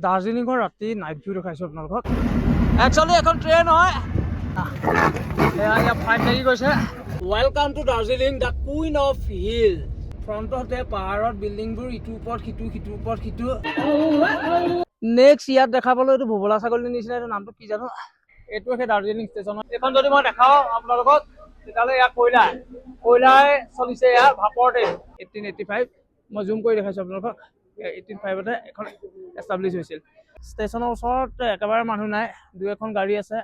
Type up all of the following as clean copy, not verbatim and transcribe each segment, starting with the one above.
দাৰ্জিলিঙৰ ৰাতি night view দেখাইছোঁ আপোনালোকক। একচুৱেলি এখন ট্ৰেইন হয়, এয়া ফ্লাইট লাগি গৈছে। Welcome to Darjeeling, the queen of hill. ফ্ৰণ্টতে পাহাৰত বিল্ডিংবোৰ ইটোৰ ওপৰত সিটো, সিটোৰ ওপৰত সিটো। নেক্সট ইয়াত দেখাবলৈ এইটো ভোবলা ছাগলীৰ নিচিনা, এইটো নামটো কি জানো। এইটো সেই দাৰ্জিলিং ষ্টেচনত। এইখন যদি মই দেখাওঁ আপোনালোকক তেতিয়াহ'লে ইয়াত কয়লাই চলিছে, ইয়াৰ ভাপৰ ট্ৰেইন 1885। মই জুম কৰি দেখাইছোঁ আপোনালোকক। 1885তে এখন এষ্টাব্লিছ হৈছিল। ষ্টেচনৰ ওচৰত একেবাৰে মানুহ নাই, দুই এখন গাড়ী আছে।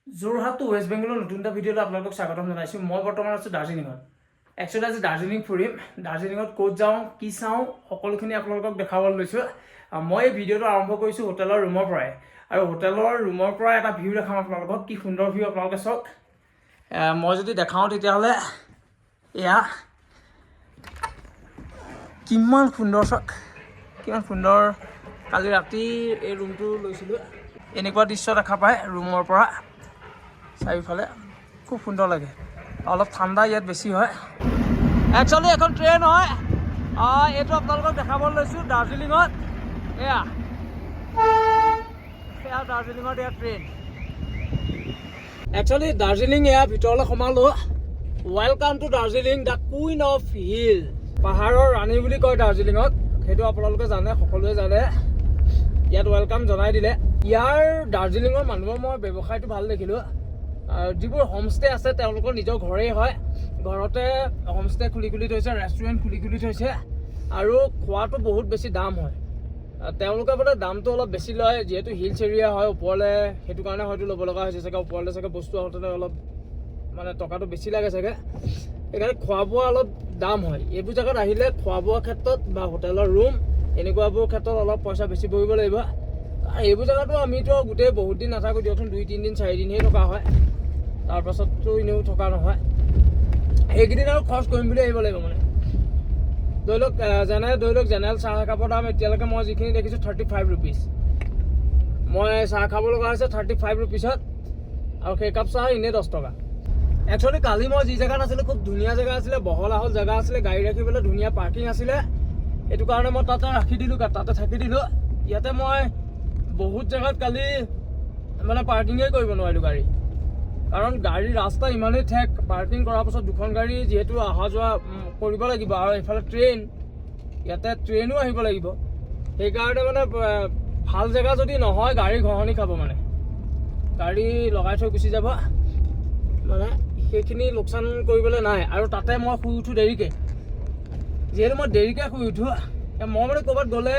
যোৰহাট টু ৱেষ্ট বেংগলৰ নতুন এটা ভিডিঅ'লৈ আপোনালোকক স্বাগতম জনাইছোঁ। মই বৰ্তমান আছোঁ দাৰ্জিলিঙত। একচুৱেলি আজি দাৰ্জিলিং ফুৰিম, দাৰ্জিলিঙত ক'ত যাওঁ কি চাওঁ সকলোখিনি আপোনালোকক দেখাবলৈ লৈছোঁ। মই এই ভিডিঅ'টো আৰম্ভ কৰিছোঁ হোটেলৰ ৰুমৰ পৰাই, আৰু হোটেলৰ ৰুমৰ পৰা এটা ভিউ দেখাম আপোনালোকক। কি সুন্দৰ ভিউ আপোনালোকে চাওক। মই যদি দেখাওঁ তেতিয়াহ'লে এয়া কিমান সুন্দৰ চাওক, কিমান সুন্দৰ। কালি ৰাতি এই ৰুমটো লৈছিলোঁ, এনেকুৱা দৃশ্য দেখা পায় ৰুমৰ পৰা চাৰিওফালে, খুব সুন্দৰ লাগে। অলপ ঠাণ্ডা ইয়াত বেছি হয়। একচুৱেলি এখন ট্ৰেইন হয়, এইটো আপোনালোকক দেখাবলৈ লৈছোঁ দাৰ্জিলিঙত। এয়া দাৰ্জিলিঙত এয়া ট্ৰেইন। একচুৱেলি দাৰ্জিলিং এয়া ভিতৰলৈ সোমালোঁ। Welcome to Darjeeling, the queen of hill. পাহাৰৰ ৰাণী বুলি কয় দাৰ্জিলিঙক, সেইটো আপোনালোকে জানে, সকলোৱে জানে। ইয়াত ৱেলকাম জনাই দিলে। ইয়াৰ দাৰ্জিলিঙৰ মানুহৰ মই ব্যৱসায়টো ভাল দেখিলোঁ। যিবোৰ হোমষ্টে আছে তেওঁলোকৰ নিজৰ ঘৰেই হয়, ঘৰতে হোমষ্টে খুলি থৈছে, ৰেষ্টুৰেণ্ট খুলি থৈছে, আৰু খোৱাটো বহুত বেছি দাম হয়। তেওঁলোকে মানে দামটো অলপ বেছি লয়, যিহেতু হিলছ এৰিয়া হয় ওপৰলৈ, সেইটো কাৰণে হয়তো ল'ব লগা হৈছে চাগে। ওপৰলৈ চাগে বস্তু আহোঁতে অলপ মানে টকাটো বেছি লাগে চাগে, সেইকাৰণে খোৱা বোৱা অলপ দাম হয়। এইবোৰ জেগাত আহিলে খোৱা বোৱাৰ ক্ষেত্ৰত বা হোটেলৰ ৰুম এনেকুৱাবোৰ ক্ষেত্ৰত অলপ পইচা বেছি ভৰিব লাগিব। এইবোৰ জেগাতো আমিতো গোটেই বহুত দিন নাথাকোঁ দিয়কচোন, 2-3 দিন 4 দিনহে থকা হয়, তাৰপাছততো এনেও থকা নহয়। সেইকেইদিন আৰু খৰচ কৰিম বুলি আহিব লাগিব মানে। ধৰি লওক জেনেৰেল চাহ একাপৰ দাম এতিয়ালৈকে মই যিখিনি দেখিছোঁ 35 ৰুপিজ। মই চাহ খাব লগা হৈছে 35 ৰুপিছত, আৰু সেই কাপ চাহ এনেই 10 টকা। একচুৱেলি কালি মই যি জেগাত আছিলোঁ খুব ধুনীয়া জেগা আছিলে, বহল আহল জেগা আছিলে, গাড়ী ৰাখিবলৈ ধুনীয়া পাৰ্কিং আছিলে। সেইটো কাৰণে মই তাতে ৰাখি দিলোঁ, তাতে থাকি দিলোঁ। ইয়াতে মই বহুত জেগাত কালি মানে পাৰ্কিঙেই কৰিব নোৱাৰিলোঁ গাড়ী, কাৰণ গাড়ীৰ ৰাস্তা ইমানেই ঠেক। পাৰ্কিং কৰাৰ পাছত দুখন গাড়ী যিহেতু অহা যোৱা কৰিব লাগিব, আৰু এইফালে ট্ৰেইন, ইয়াতে ট্ৰেইনো আহিব লাগিব। সেইকাৰণে মানে ভাল জেগা যদি নহয় গাড়ী ঘঁহনি খাব, মানে গাড়ী লগাই থৈ গুচি যাব, মানে সেইখিনি লোকচান কৰিবলৈ নাই। আৰু তাতে মই শুই উঠোঁ দেৰিকৈ, যিহেতু মই দেৰিকৈ শুই উঠোঁ। মই মানে ক'ৰবাত গ'লে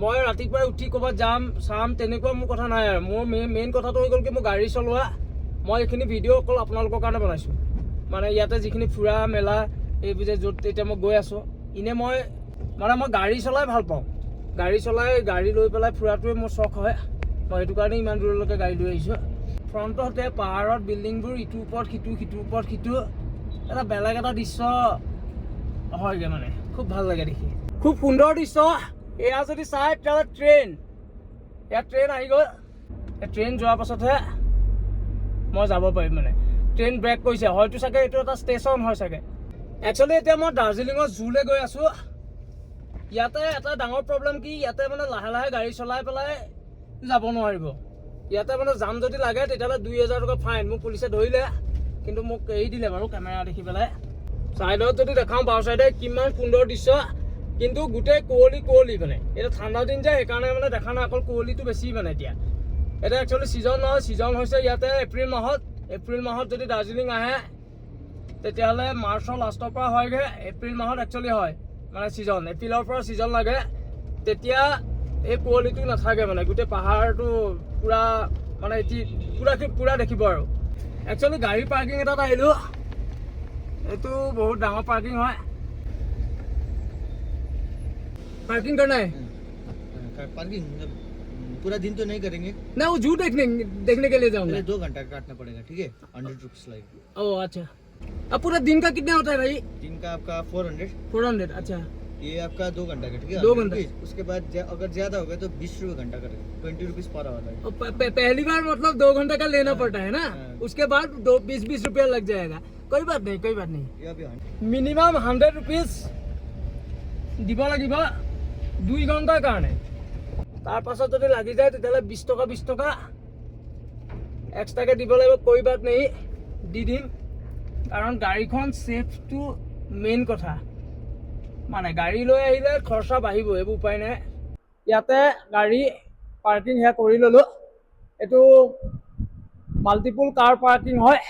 মই ৰাতিপুৱাই উঠি ক'ৰবাত যাম চাম তেনেকুৱা মোৰ কথা নাই। আৰু মোৰ মেইন কথাটো হৈ গ'ল কি, মোৰ গাড়ী চলোৱা। মই এইখিনি ভিডিঅ' অকল আপোনালোকৰ কাৰণে বনাইছোঁ, মানে ইয়াতে যিখিনি ফুৰা মেলা এইবোৰ যে য'ত এতিয়া মই গৈ আছোঁ, এনেই মই গাড়ী চলাই ভাল পাওঁ। গাড়ী লৈ পেলাই ফুৰাটোৱে মোৰ চখ হয়। মই সেইটো কাৰণে ইমান দূৰলৈকে গাড়ী লৈ আহিছোঁ। ফ্ৰণ্টতে পাহাৰত বিল্ডিংবোৰ ইটোৰ ওপৰত সিটো, সিটোৰ ওপৰত সিটো, এটা বেলেগ এটা দৃশ্য হয়গৈ, মানে খুব ভাল লাগে দেখি, খুব সুন্দৰ দৃশ্য। এয়া যদি চাই তেতিয়াহ'লে ট্ৰেইন, ইয়াত ট্ৰেইন আহি গ'ল। এই ট্ৰেইন যোৱাৰ পাছতহে মই যাব পাৰিম, মানে ট্ৰেইন ব্ৰেক কৰিছে হয়তো চাগে, এইটো এটা ষ্টেচন হয় চাগে। একচুৱেলি এতিয়া মই দাৰ্জিলিঙৰ জুলৈ গৈ আছোঁ। ইয়াতে এটা ডাঙৰ প্ৰব্লেম কি, ইয়াতে মানে লাহে লাহে গাড়ী চলাই পেলাই যাব নোৱাৰিব। ইয়াতে মানে জাম যদি লাগে তেতিয়াহ'লে 2000 টকা ফাইন। মোক পুলিচে ধৰিলে, কিন্তু মোক এৰি দিলে বাৰু কেমেৰা দেখি পেলাই। ছাইডত যদি দেখাওঁ, বাওঁ ছাইডে কিমান সুন্দৰ দৃশ্য, কিন্তু গোটেই কুঁৱলী মানে। এতিয়া ঠাণ্ডা দিন যায় সেইকাৰণে মানে দেখা নাই, অকল কুঁৱলীটো বেছি মানে। এতিয়া একচুৱেলি ছিজন নহয়, ছিজন হৈছে ইয়াতে এপ্ৰিল মাহত যদি দাৰ্জিলিং আহে তেতিয়াহ'লে মাৰ্চৰ লাষ্টৰ পৰা হয়গৈ। এপ্ৰিল মাহত একচুৱেলি হয় মানে ছিজন, এপ্ৰিলৰ পৰা ছিজন লাগে। তেতিয়া এই কুঁৱলীটো নাথাকে, মানে গোটেই পাহাৰটো পূৰা মানে পূৰা দেখিব। আৰু একচুৱেলি গাড়ী পাৰ্কিং এটাত আহিলোঁ, এইটো বহুত ডাঙৰ পাৰ্কিং হয়। पार्किंग करना है, पार्किंग पूरा दिन तो नहीं करेंगे ना, वो जू देखने के लिए जाऊंगा। 2 घंटा काटना पड़ेगा, ठीक है, 100 रुपीज लगेगा। ओह अच्छा, अब पूरा दिन का कितना होता है भाई? दिन का आपका 400। अच्छा, ये आपका 2 घंटा का, ठीक है, 2 घंटा। उसके बाद अगर ज्यादा हो गया तो 20 रुपये घंटा करेगा, 20 रुपीज पर आवर है। पहली बार मतलब 2 घंटे का लेना पड़ता है ना, उसके बाद 20 रुपया लग जाएगा। कोई बात नहीं। मिनिमम 100 रुपीज দিব লাগিব 2 ঘণ্টাৰ কাৰণে। তাৰ পাছত যদি লাগি যায় তেতিয়াহ'লে 20 টকা এক্সট্ৰাকৈ দিব লাগিব, কোই বাত নেই, দি দিম। কাৰণ গাড়ীখন ছেফটো মেইন কথা, মানে গাড়ী লৈ আহিলে খৰচা বাঢ়িব, এইবোৰ উপায় নাই। ইয়াতে গাড়ী পাৰ্কিং সেয়া কৰি ল'লোঁ। এইটো মাল্টিপুল কাৰ পাৰ্কিং হয়।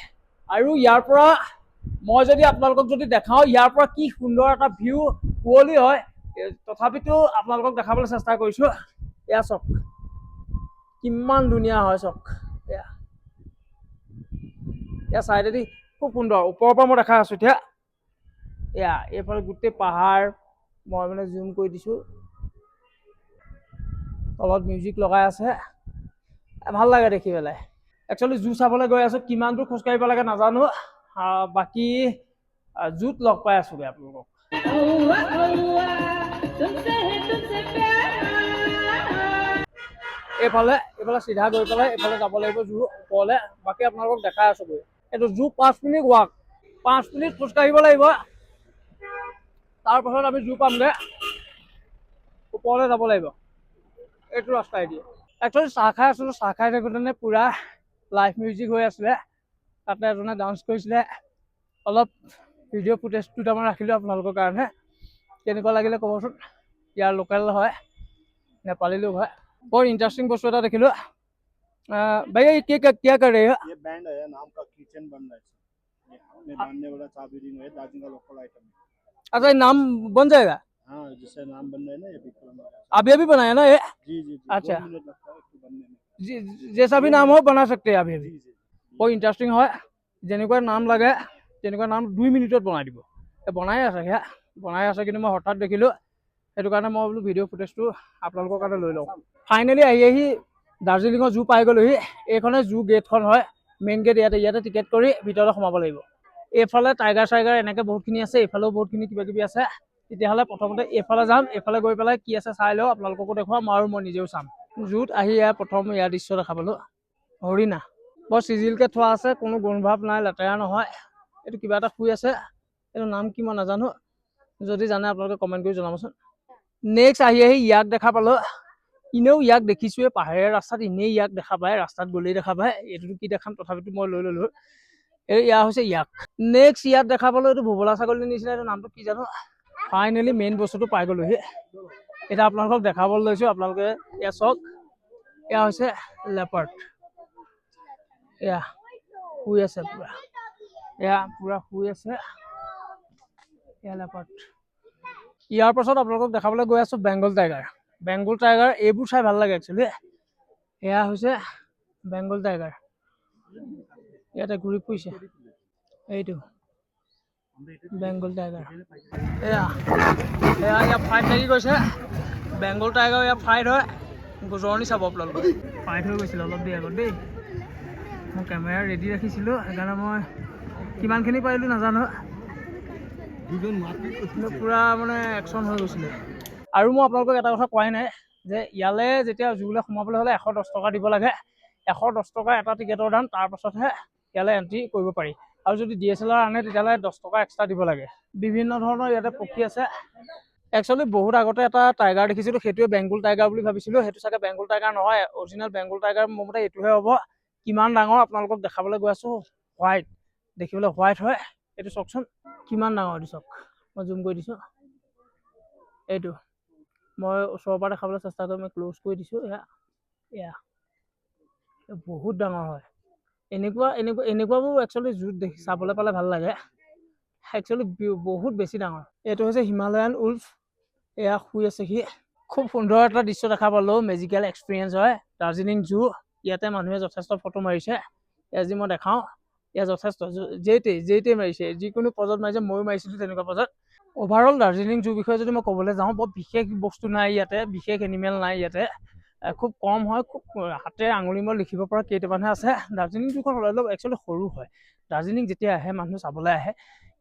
আৰু ইয়াৰ পৰা মই যদি আপোনালোকক যদি দেখাওঁ ইয়াৰ পৰা কি সুন্দৰ এটা ভিউ কুঁৱলী হয়, তথাপিতো আপোনালোকক দেখাবলৈ চেষ্টা কৰিছোঁ। এয়া চাওক কিমান ধুনীয়া হয়, চাওক এয়া চাইডেদি খুব সুন্দৰ, ওপৰৰ পৰা মই দেখাই আছোঁ এতিয়া। এয়া এইফালে গোটেই পাহাৰ, মই মানে জুম কৰি দিছোঁ, তলত মিউজিক লগাই আছে, ভাল লাগে দেখি পেলাই। একচুৱেলি জু চাবলৈ গৈ আছোঁ, কিমান দূৰ খোজকাঢ়িব লাগে নাজানো, বাকী জুত লগ পাই আছোঁগৈ আপোনালোকক। এইফালে চিধা গৈ পেলাই এইফালে যাব লাগিব জু ওপৰলৈ, বাকী আপোনালোকক দেখাই আছোঁগৈ। এইটো জু 5 মিনিট ৱাক, 5 মিনিট খোজকাঢ়িব লাগিব, তাৰপাছত আমি জু পামগৈ, ওপৰলৈ যাব লাগিব। এইটো ৰাস্তাই দিয়ে। একচুৱেলি চাহ খাই আছিলোঁ, চাহ খাই থাকোঁতে পূৰা লাইভ মিউজিক হৈ আছিলে, তাতে এজনে ডান্স কৰিছিলে। অলপ ভিডিঅ' ফুটেজ দুটামান ৰাখিলোঁ আপোনালোকৰ কাৰণে, কেনেকুৱা লাগিলে ক'বচোন। ইয়াৰ লোকেল হয়, নেপালী লোক হয়। বৰ ইণ্টাৰেষ্টিং বস্তু এটা দেখিলোঁ। भैया ये क्या कर रहे हो? ये बैंड है, नाम का किचन बन रहा है। ये अपने बांधने वाला चाबी रिंग है, दार्जिलिंग का लोकल आइटम है। अच्छा ये नाम बन जाएगा? हाँ, जिससे नाम बन रहा है ना, ये बिल्कुल अभी अभी बनाया ना ये? जी जी जी। अच्छा, 2 मिनट लगता है इसको बनने में। जैसा भी नाम हो बना सकते हैं अभी अभी। जी जी। বৰ ইণ্টাৰেষ্টিং হয়, যেনেকুৱা নাম লাগে তেনেকুৱা নাম 2 মিনিটত বনাই দিব। বনাই আছে সেয়া বনাই আছে, কিন্তু মই হঠাৎ দেখিলোঁ, সেইটো কাৰণে মই বোলো ভিডিঅ' ফুটেজটো আপোনালোকৰ কাৰণে লৈ লওঁ। ফাইনেলি আহি দাৰ্জিলিঙৰ জু পাই গ'লোহি। এইখনে জু গেটখন হয়, মেইন গেট ইয়াতে টিকেট কৰি ভিতৰলৈ সোমাব লাগিব। এইফালে টাইগাৰ চাইগাৰ এনেকৈ বহুতখিনি আছে, এইফালেও বহুতখিনি কিবা কিবি আছে। তেতিয়াহ'লে প্ৰথমতে এইফালে যাম, এইফালে গৈ পেলাই কি আছে চাই লওঁ, আপোনালোককো দেখুৱাম আৰু মই নিজেও চাম। জুত আহি প্ৰথম ইয়াৰ দৃশ্য দেখা পালোঁ, হৰিণা বৰ চিজিলকৈ থোৱা আছে, কোনো গোন্ধভাৱ নাই, লেতেৰা নহয়। এইটো কিবা এটা শুই আছে, এইটো নাম কি মই নাজানো, যদি জানে আপোনালোকে কমেণ্ট কৰি জনাবচোন। নেক্সট আহি ইয়াক দেখা পালোঁ। এনেও ইয়াক দেখিছোঁৱে, পাহাৰীয়া ৰাস্তাত এনেই ইয়াক দেখা পায়, ৰাস্তাত গ'লেই দেখা পায়। এইটোতো কি দেখাম, তথাপিতো মই লৈ ল'লোঁ। এয়া হৈছে ইয়াক। নেক্সট ইয়াত দেখা পালোঁ, এইটো ভোবলা ছাগলীৰ নিচিনা, এইটো নামটো কি জানো। ফাইনেলি মেইন বস্তুটো পাই গ'লোহি। এতিয়া আপোনালোকক দেখাবলৈ লৈছোঁ, আপোনালোকে এয়া চাওক, এয়া হৈছে লেপাৰ্ড। এয়া শুই আছে পূৰা, এয়া পূৰা শুই আছে, এয়া লেপাৰ্ড। ইয়াৰ পাছত আপোনালোকক দেখাবলৈ গৈ আছোঁ বেংগল টাইগাৰ। বেংগল টাইগাৰ এইবোৰ চাই ভাল লাগে একচুৱেলি। এয়া হৈছে বেংগল টাইগাৰ, ইয়াতে ঘূৰি ফুৰিছে, এইটো বেংগল টাইগাৰ। এয়া ফাইট লাগি গৈছে, বেংগল টাইগাৰ ইয়াত ফাইট হয়, জৰণি চাব আপোনালোকে। ফাইট হৈ গৈছিলে অলপ দেৰি আগত দেই। মই কেমেৰা ৰেডি ৰাখিছিলোঁ, সেইকাৰণে মই কিমানখিনি পাৰিলোঁ নাজানো, কিন্তু পূৰা মানে একশ্যন হৈ গৈছিলে। আৰু মই আপোনালোকক এটা কথা কোৱাই নাই যে ইয়ালৈ যেতিয়া জুলৈ সোমাবলৈ হ'লে 110 টকা দিব লাগে। 110 টকা এটা টিকেটৰ দাম, তাৰপাছতহে ইয়ালৈ এণ্ট্ৰি কৰিব পাৰি। আৰু যদি DSLR আনে তেতিয়াহ'লে 10 টকা এক্সট্ৰা দিব লাগে। বিভিন্ন ধৰণৰ ইয়াতে পক্ষী আছে। একচুৱেলি বহুত আগতে এটা টাইগাৰ দেখিছিলোঁ, সেইটোৱে বেংগল টাইগাৰ বুলি ভাবিছিলোঁ। সেইটো চাগে বেংগল টাইগাৰ নহয়, অৰিজিনেল বেংগল টাইগাৰ মোৰ মতে এইটোহে হ'ব। কিমান ডাঙৰ আপোনালোকক দেখাবলৈ গৈ আছোঁ, হোৱাইট, দেখিবলৈ হোৱাইট হয়। এইটো চাওকচোন কিমান ডাঙৰ, এইটো চাওক, মই জুম কৰি দিছোঁ। এইটো মই ওচৰৰ পৰা দেখাবলৈ চেষ্টা কৰি মই ক্ল'জ কৰি দিছোঁ। এয়া বহুত ডাঙৰ হয়। এনেকুৱাবোৰ একচুৱেলি জুত চাবলৈ পালে ভাল লাগে। একচুৱেলি বহুত বেছি ডাঙৰ। এইটো হৈছে হিমালয়ান উল্ফ, এয়া শুই আছে সি। খুব সুন্দৰ এটা দৃশ্য দেখা পালোঁ, মেজিকেল এক্সপিৰিয়েঞ্চ হয় দাৰ্জিলিং জু। ইয়াতে মানুহে যথেষ্ট ফটো মাৰিছে, এয়া যি মই দেখাওঁ, এয়া যথেষ্ট যেইতেই মাৰিছে, যিকোনো পজত মাৰিছে, ময়ো মাৰিছিলোঁ তেনেকুৱা পজত। অভাৰঅল দাৰ্জিলিং জুৰ বিষয়ে যদি মই ক'বলৈ যাওঁ, বৰ বিশেষ বস্তু নাই ইয়াতে, বিশেষ এনিমেল নাই ইয়াতে, খুব কম হয়। খুব হাতে আঙুলি মই লিখিব পৰা কেইটামানহে আছে। দাৰ্জিলিং জুখন অলপ একচুৱেলি সৰু হয়। দাৰ্জিলিং যেতিয়া আহে মানুহ চাবলৈ আহে,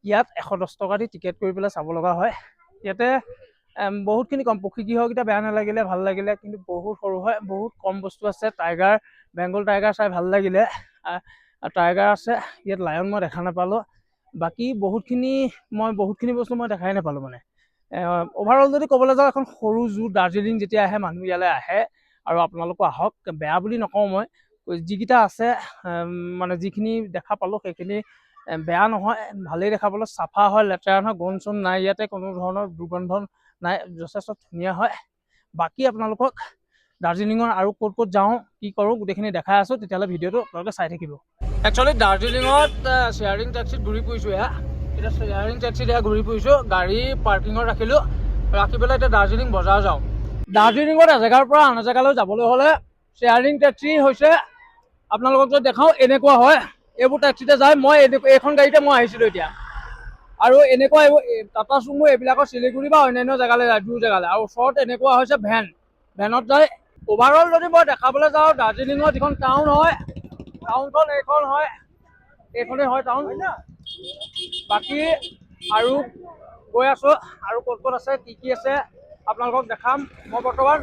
ইয়াত 110 টকা দি টিকেট কৰি পেলাই চাব লগা হয়। ইয়াতে বহুতখিনি কম, পক্ষী গৃহকেইটা বেয়া নালাগিলে, ভাল লাগিলে, কিন্তু বহুত সৰু হয়, বহুত কম বস্তু আছে। টাইগাৰ, বেংগল টাইগাৰ চাই ভাল লাগিলে, টাইগাৰ আছে ইয়াত, লায়ন মই দেখা নাপালোঁ। বাকী বহুতখিনি বস্তু মই দেখাই নাপালোঁ মানে। অভাৰঅল যদি ক'বলৈ যাওঁ, এখন সৰু জু, দাৰ্জিলিং যেতিয়া আহে মানুহ ইয়ালৈ আহে, আৰু আপোনালোকো আহক। বেয়া বুলি নকওঁ মই, যিকেইটা আছে মানে যিখিনি দেখা পালোঁ সেইখিনি বেয়া নহয়, ভালেই দেখা পালোঁ, চাফা হয়, লেতেৰা নহয়, গোন্ধ চোন নাই, ইয়াতে কোনো ধৰণৰ দুৰ্গন্ধ নাই, যথেষ্ট ধুনীয়া হয়। বাকী আপোনালোকক দাৰ্জিলিঙৰ আৰু ক'ত ক'ত যাওঁ কি কৰোঁ গোটেইখিনি দেখাই আছোঁ, তেতিয়াহ'লে ভিডিঅ'টো আপোনালোকে চাই থাকিব। একচুৱেলি দাৰ্জিলিঙত শ্বেয়াৰিং টেক্সিত ঘূৰি ফুৰিছোঁ এয়া, এতিয়া শ্বেয়াৰিং টেক্সিত এয়া ঘূৰি ফুৰিছোঁ, গাড়ী পাৰ্কিঙত ৰাখিলোঁ, ৰাখি পেলাই এতিয়া দাৰ্জিলিং বজাৰ যাওঁ। দাৰ্জিলিঙত এজেগাৰ পৰা আন এজেগালৈ যাবলৈ হ'লে শ্বেয়াৰিং টেক্সি হৈছে, আপোনালোকক যদি দেখাওঁ এনেকুৱা হয়, এইবোৰ টেক্সিতে যায়, মই এইখন গাড়ীতে মই আহিছিলোঁ এতিয়া, আৰু এনেকুৱা এইবোৰ টাটা চুমু এইবিলাকৰ শিলিগুৰি বা অন্যান্য জেগালৈ যায়, দূৰ জেগালৈ, আৰু ওচৰত এনেকুৱা হৈছে ভেনত যায়। অভাৰঅল যদি মই দেখাবলৈ যাওঁ দাৰ্জিলিঙৰ যিখন টাউন হয়, টাউনখন এইখন হয়, এইখনেই হয় টাউন। বাকী আৰু গৈ আছোঁ, আৰু ক'ত ক'ত আছে কি কি আছে আপোনালোকক দেখাম। মই বৰ্তমান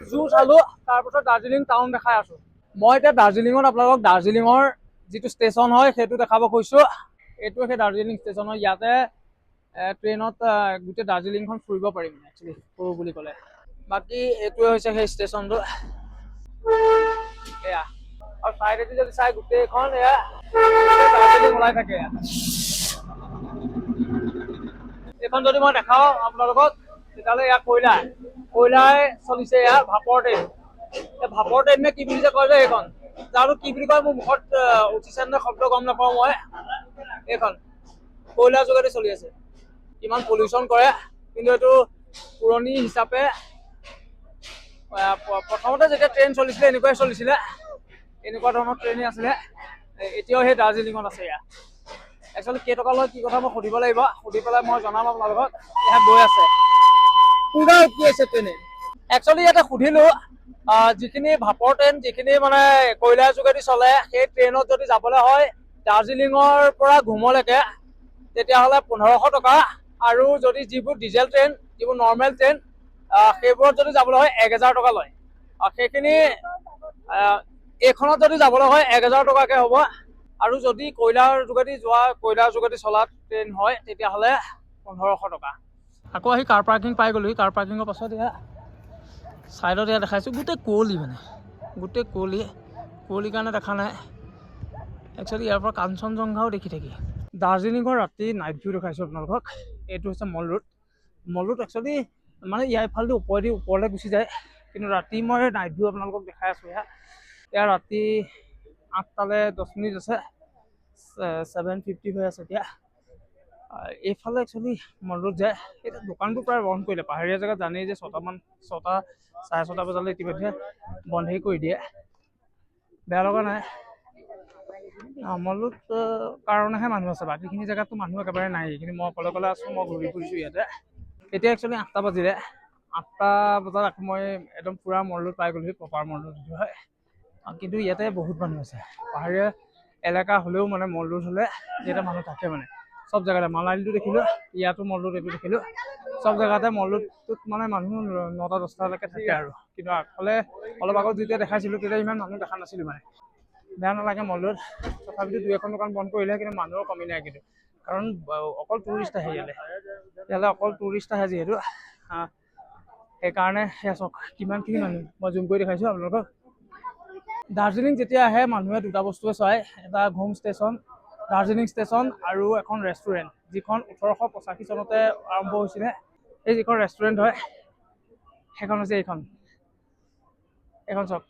জু চালোঁ, তাৰপিছত দাৰ্জিলিং টাউন দেখাই আছোঁ। মই এতিয়া দাৰ্জিলিঙত আপোনালোকক দাৰ্জিলিঙৰ যিটো ষ্টেচন হয় সেইটো দেখাব কৈছোঁ। এইটো সেই দাৰ্জিলিং ষ্টেচন হয়, ইয়াতে ট্ৰেইনত গোটেই দাৰ্জিলিংখন ফুৰিব পাৰিম একচুৱেলি ফুৰো বুলি ক'লে। বাকী এইটোৱে হৈছে সেই ষ্টেচনটো, এয়া, আৰু চাইডেদি যদি চাই গোটেইখন এয়া দাৰ্জিলিং ওলাই থাকে। এইখন যদি মই দেখাওঁ আপোনালোকক তেতিয়াহ'লে এয়া কয়লাই চলিছে, এয়া ভাপৰ ট্ৰেইন। ভাপৰ ট্ৰেইন নে কি বুলি যে কয় যে এইখন, জানো কি বুলি কয়, মোৰ মুখত উঠিছে নে শব্দ গম নাপাওঁ মই। এইখন কয়লাৰ যোগেদি চলি আছে, ইমান পলিউশ্যন কৰে, কিন্তু এইটো পুৰণি হিচাপে প্ৰথমতে যেতিয়া ট্ৰেইন চলিছিলে এনেকুৱাই চলিছিলে, এনেকুৱা ধৰণৰ ট্ৰেইনেই আছিলে। এতিয়াও সেই দাৰ্জিলিঙত আছে এয়া। একচুৱেলি কেইটকা লয় কি কথা মই সুধিব লাগিব, সুধি পেলাই মই জনাম আপোনালোকক। ইয়াত গৈ আছে পুৰা উঠি আছে ট্ৰেইনে। একচুৱেলি ইয়াতে সুধিলোঁ, যিখিনি ভাপৰ ট্ৰেইন যিখিনি মানে কয়লাৰ যোগেদি চলে, সেই ট্ৰেইনত যদি যাবলৈ হয় দাৰ্জিলিঙৰ পৰা ঘুমলৈকে তেতিয়াহ'লে 1500 টকা, আৰু যদি যিবোৰ ডিজেল ট্ৰেইন, যিবোৰ নৰ্মেল ট্ৰেইন, সেইবোৰত যদি যাবলৈ হয় 1000 টকা লয়। সেইখিনি এইখনত যদি যাবলৈ হয় 1000 টকাকৈ হ'ব, আৰু যদি কয়লাৰ যোগেদি চলা ট্ৰেইন হয় তেতিয়াহ'লে 1500 টকা। আকৌ আহি কাৰ পাৰ্কিং পাই গ'লোহি। কাৰ পাৰ্কিঙৰ পাছত এয়া ছাইডত এয়া দেখাইছোঁ, গোটেই কুঁৱলী, মানে গোটেই কুঁৱলীৰ কাৰণে দেখা নাই। একচুৱেলি ইয়াৰ পৰা কাঞ্চনজংঘাও দেখি থাকি। দাৰ্জিলিঙৰ ৰাতি নাইট ভিউ দেখাইছোঁ আপোনালোকক। এইটো হৈছে মল ৰোড একচুৱেলি মানে ইয়াৰ ইফালেদি ওপৰলৈ গুচি যায়, কিন্তু ৰাতি মই নাইট ভিউ আপোনালোকক দেখাই আছোঁ। এয়া ৰাতি 8টালৈ 10 মিনিট আছে, 7:50 হৈ আছে এতিয়া। এইফালে একচুৱেলি মল ৰোড যায়। এতিয়া দোকানবোৰ প্ৰায় বন্ধ কৰিলে, পাহাৰীয়া জেগাত জানেই যে 6 চাৰে 6টা বজালৈ ইতিমধ্যে বন্ধেই কৰি দিয়ে। বেয়া লগা নাই, মল ৰোড কাৰণেহে মানুহ আছে, বাকীখিনি জেগাততো মানুহ একেবাৰে নাই। কিন্তু মই অকলে আছোঁ, মই ঘূৰি ফুৰিছোঁ ইয়াতে। এতিয়া একচুৱেলি 8টা বাজিলে, 8টা বজাত আকৌ মই একদম পূৰা মল ৰোড পাই গ'লোহি, প্ৰপাৰ মল ৰোড যিটো হয়। কিন্তু ইয়াতে বহুত মানুহ আছে, পাহাৰীয়া এলেকা হ'লেও মানে মল ৰোড হ'লে ইয়াতে মানুহ থাকে। মানে চব জেগাতে মানালীটো দেখিলোঁ, ইয়াতো মল ৰোড এইটো দেখিলোঁ, চব জেগাতে মল ৰোডটোত মানে মানুহ 9টা 10টালৈকে থাকে আৰু। কিন্তু আগফালে অলপ আগত যেতিয়া দেখাইছিলোঁ তেতিয়া ইমান মানুহ দেখা নাছিলোঁ। মানে বেয়া নালাগে মল ৰোড, তথাপিতো 2-এখন দোকান বন্ধ কৰিলে, কিন্তু মানুহৰ কমি নাই। কিন্তু কাৰণ অকল টুৰিষ্ট আহে ইয়ালৈ অকল টুৰিষ্ট আহে যিহেতু, সেইকাৰণে সেয়া চাওক কিমানখিনি মানুহ। মই জুম কৰি দেখাইছোঁ আপোনালোকক। দাৰ্জিলিং যেতিয়া আহে মানুহে দুটা বস্তুৱে চায়, এটা ঘুম ষ্টেচন দাৰ্জিলিং ষ্টেচন, আৰু এখন ৰেষ্টুৰেণ্ট, যিখন 1885 চনতে আৰম্ভ হৈছিলে। এই যিখন ৰেষ্টুৰেণ্ট হয় সেইখন হৈছে এইখন চাওক,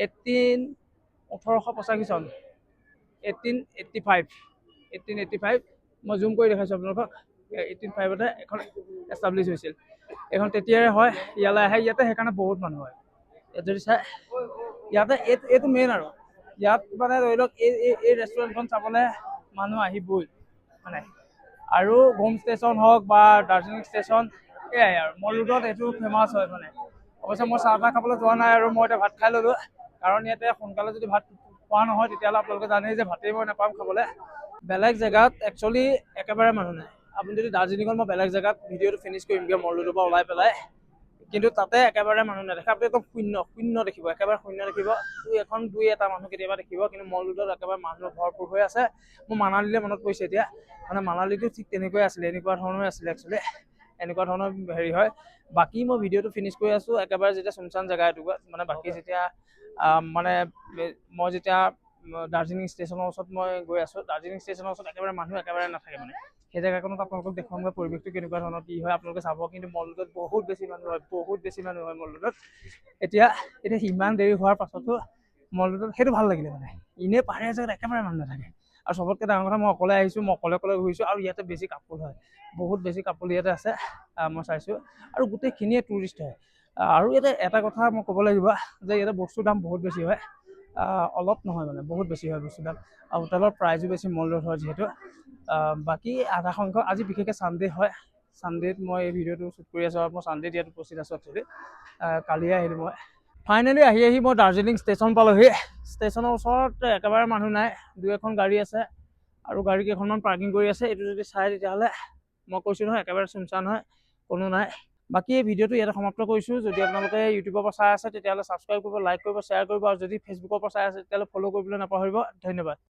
1885 চন, 1885 মই জুম কৰি দেখাইছোঁ আপোনালোকক। 1885তে এখন এষ্টাব্লিছ হৈছিল। এইখন তেতিয়াই হয়, ইয়ালৈ আহে, ইয়াতে সেইকাৰণে বহুত মানুহ হয়। ইয়াত যদি চাই, ইয়াতে এইটো মেইন, আৰু ইয়াত মানে ধৰি লওক এই ৰেষ্টুৰেণ্টখন চাবলৈ মানুহ আহিবই মানে। আৰু ঘুম ষ্টেচন হওক বা দাৰ্জিলিং ষ্টেচন, এয়াই আৰু মল ৰোডত এইটো ফেমাছ হয়। মানে অৱশ্যে মই চাহ খাবলৈ যোৱা নাই, আৰু মই এতিয়া ভাত খাই ল'লোঁ, কাৰণ ইয়াতে সোনকালে যদি ভাত খোৱা নহয় তেতিয়াহ'লে আপোনালোকে জানেই যে ভাতেই মই নাপাম খাবলৈ। বেলেগ জেগাত একচুৱেলি একেবাৰে মানুহ নাই। আপুনি যদি দাৰ্জিলিঙত মই বেলেগ জেগাত ভিডিঅ'টো ফিনিছ কৰিমগৈ মল ৰোডৰ পৰা ওলাই পেলাই, কিন্তু তাতে একেবাৰে মানুহ নেদেখে। আপুনি একদম শূন্য দেখিব, একেবাৰে শূন্য দেখিব। দুই এটা মানুহ কেতিয়াবা দেখিব, কিন্তু মল ৰোডত একেবাৰে মানুহ ভৰপূৰ হৈ আছে। মোৰ মানালীলৈ মনত পৰিছে এতিয়া, মানে মানালীটো ঠিক তেনেকুৱাই আছিলে, এনেকুৱা ধৰণৰে আছিলে একচুৱেলি। এনেকুৱা ধৰণৰ হেৰি হয়, বাকী মই ভিডিঅ'টো ফিনিছ কৰি আছোঁ একেবাৰে যেতিয়া চুনচান জেগা এটুকুৰাত মানে বাকী যেতিয়া মানে মই যেতিয়া দাৰ্জিলিং ষ্টেচনৰ ওচৰত মই গৈ আছোঁ দাৰ্জিলিং ষ্টেচনৰ ওচৰত একেবাৰে মানুহ একেবাৰে নাথাকে মানে সেই জেগাখনত আপোনালোকক দেখুৱাম পৰিৱেশটো কেনেকুৱা ধৰণৰ কি হয় আপোনালোকে চাব কিন্তু মল ৰোডত বহুত বেছি মানুহ হয় মল ৰোডত এতিয়া ইমান দেৰি হোৱাৰ পাছতো মল ৰোডত সেইটো ভাল লাগিলে মানে এনেই পাহাৰীয়া জেগাত একেবাৰে মানুহ নাথাকে আৰু চবতকৈ ডাঙৰ কথা মই অকলে আহিছোঁ মই অকলে ঘূৰিছোঁ আৰু ইয়াতে বেছি কাপোল হয় বহুত বেছি কাপোল ইয়াতে আছে মই চাইছোঁ আৰু গোটেইখিনিয়ে টুৰিষ্ট হয় আৰু ইয়াতে এটা কথা মই ক'ব লাগিব যে ইয়াতে বস্তুৰ দাম বহুত বেছি হয় অলপ নহয় মানে বহুত বেছি হয় বস্তুৰ দাম আৰু হোটেলৰ প্ৰাইজো বেছি মল ৰোড হয় যিহেতু বাকী আধা সংখ্যক আজি বিশেষকৈ ছানডে হয় ছানডেত মই এই ভিডিঅ'টো শ্বুট কৰি আছোঁ আৰু মই ছানডেত ইয়াত উপস্থিত আছোঁ একচুৱেলি কালিয়ে আহিলোঁ মই ফাইনেলি আহি মই দাৰ্জিলিং ষ্টেচন পালোহি ষ্টেচনৰ ওচৰত একেবাৰে মানুহ নাই 2-এখন গাড়ী আছে আৰু গাড়ী কেইখনমান পাৰ্কিং কৰি আছে এইটো যদি চাই তেতিয়াহ'লে মই কৈছোঁ নহয় একেবাৰে চুনচান হয় কোনো নাই বাকী এই ভিডিঅ'টো ইয়াতে সমাপ্ত কৰিছোঁ যদি আপোনালোকে ইউটিউবৰ পৰা চাই আছে তেতিয়াহ'লে ছাবস্ক্ৰাইব কৰিব লাইক কৰিব শ্বেয়াৰ কৰিব আৰু যদি ফেচবুকৰ পৰা চাই আছে তেতিয়াহ'লে ফ'ল' কৰিবলৈ নাপাহৰিব ধন্যবাদ